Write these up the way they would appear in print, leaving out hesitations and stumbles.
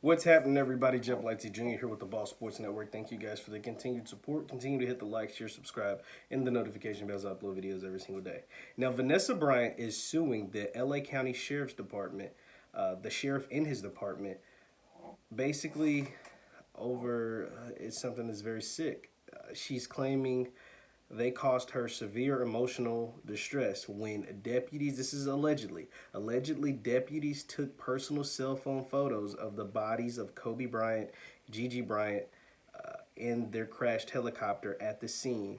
What's happening, everybody? Jeff Lightsy Jr. here with the Ball Sports Network. Thank you guys for the continued support. Continue to hit the like, share, subscribe, and the notification bells. I upload videos every single day. Now, Vanessa Bryant is suing the LA County Sheriff's Department, the sheriff in his department, basically over it's something that's very sick. She's claiming they caused her severe emotional distress when deputies, this is allegedly deputies took personal cell phone photos of the bodies of Kobe Bryant, Gigi Bryant, in their crashed helicopter at the scene,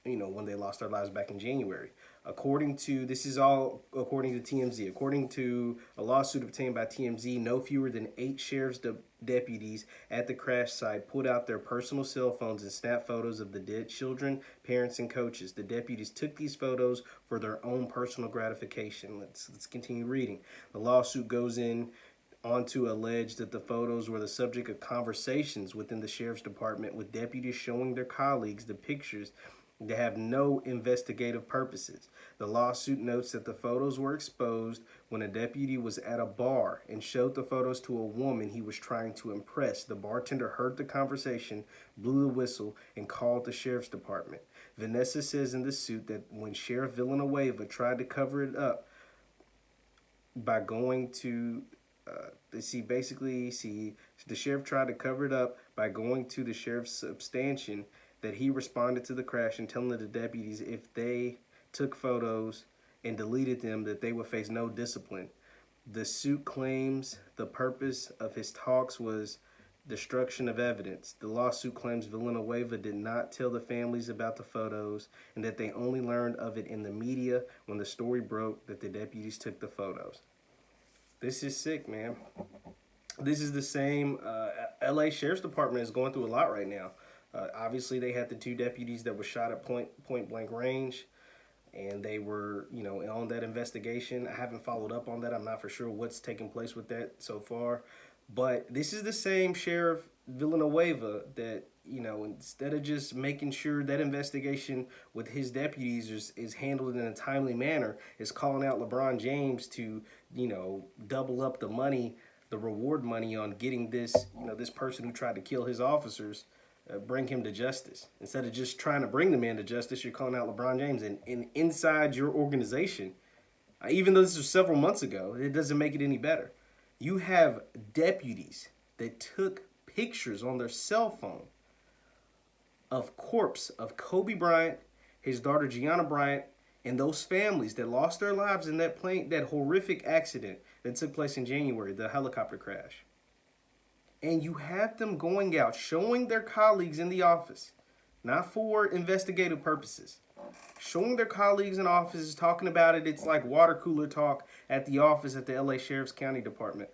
when they lost their lives back in January. This is all according to TMZ. According to a lawsuit obtained by TMZ, no fewer than 8 sheriff's deputies at the crash site pulled out their personal cell phones and snapped photos of the dead children, parents, and coaches. The deputies took these photos for their own personal gratification. Let's continue reading. The lawsuit goes on to allege that the photos were the subject of conversations within the sheriff's department, with deputies showing their colleagues the pictures that have no investigative purposes. The lawsuit notes that the photos were exposed when a deputy was at a bar and showed the photos to a woman he was trying to impress. The bartender heard the conversation, blew the whistle, and called the sheriff's department. Vanessa says in the suit that when Sheriff Villanueva tried to cover it up by going to the sheriff tried to cover it up by going to the sheriff's substation, that he responded to the crash and telling the deputies if they took photos and deleted them that they would face no discipline. The suit claims the purpose of his talks was destruction of evidence. The lawsuit claims Villanueva did not tell the families about the photos and that they only learned of it in the media when the story broke that the deputies took the photos. This is sick, man. This is the same. LA Sheriff's Department is going through a lot right now. Obviously, they had the 2 deputies that were shot at point blank range, and they were, on that investigation. I haven't followed up on that. I'm not for sure what's taking place with that so far. But this is the same Sheriff Villanueva that, instead of just making sure that investigation with his deputies is handled in a timely manner, is calling out LeBron James to, double up the money, the reward money on getting this, this person who tried to kill his officers, bring him to justice. Instead of just trying to bring the man to justice, you're calling out LeBron James. And inside your organization, even though this was several months ago, it doesn't make it any better. You have deputies that took pictures on their cell phone of corpse of Kobe Bryant, his daughter Gianna Bryant, and those families that lost their lives in that horrific accident that took place in January, the helicopter crash. And you have them going out, showing their colleagues in the office, not for investigative purposes, showing their colleagues in offices, talking about it. It's like water cooler talk at the office at the LA Sheriff's County Department.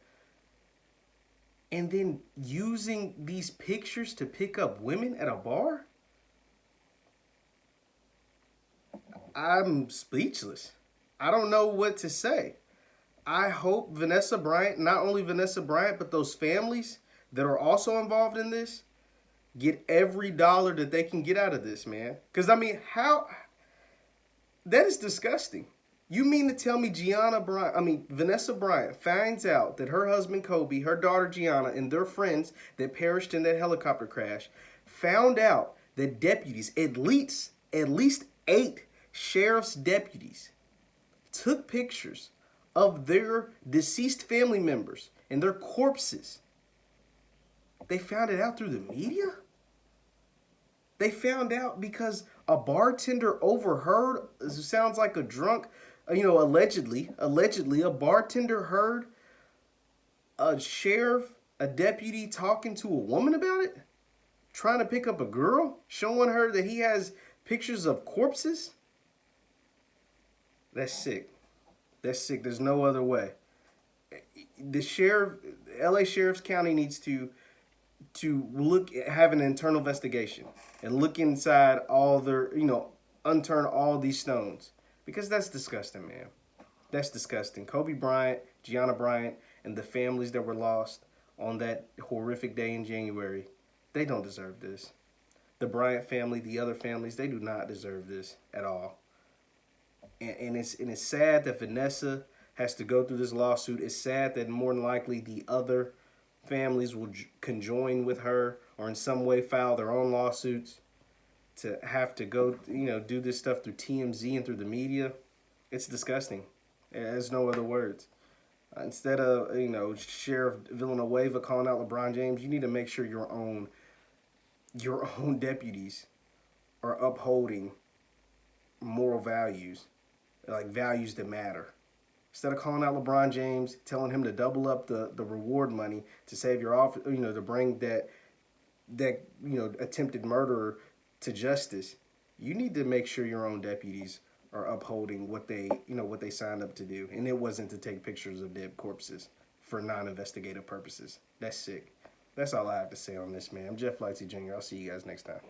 And then using these pictures to pick up women at a bar? I'm speechless. I don't know what to say. I hope Vanessa Bryant, not only Vanessa Bryant, but those families that are also involved in this, get every dollar that they can get out of this, man. Because, that is disgusting. You mean to tell me Vanessa Bryant finds out that her husband Kobe, her daughter Gianna, and their friends that perished in that helicopter crash found out that deputies, at least 8 sheriff's deputies, took pictures of their deceased family members and their corpses. They found it out through the media? They found out because a bartender overheard, it sounds like a drunk, allegedly, a bartender heard a sheriff, a deputy talking to a woman about it, trying to pick up a girl, showing her that he has pictures of corpses. That's sick. That's sick. There's no other way. The sheriff, LA Sheriff's County needs to have an internal investigation and look inside all their, unturn all these stones, because that's disgusting, man. That's disgusting. Kobe Bryant, Gianna Bryant, and the families that were lost on that horrific day in January, they don't deserve this. The Bryant family, the other families, they do not deserve this at all. And it's sad that Vanessa has to go through this lawsuit. It's sad that more than likely the other families will conjoin with her or in some way file their own lawsuits to have to go, do this stuff through TMZ and through the media. It's disgusting. There's no other words. Instead of, Sheriff Villanueva calling out LeBron James, you need to make sure your own deputies are upholding moral values, like values that matter. Instead of calling out LeBron James, telling him to double up the reward money to save your office, to bring that attempted murderer to justice, you need to make sure your own deputies are upholding what they signed up to do. And it wasn't to take pictures of dead corpses for non-investigative purposes. That's sick. That's all I have to say on this, man. I'm Jeff Lightsy Jr. I'll see you guys next time.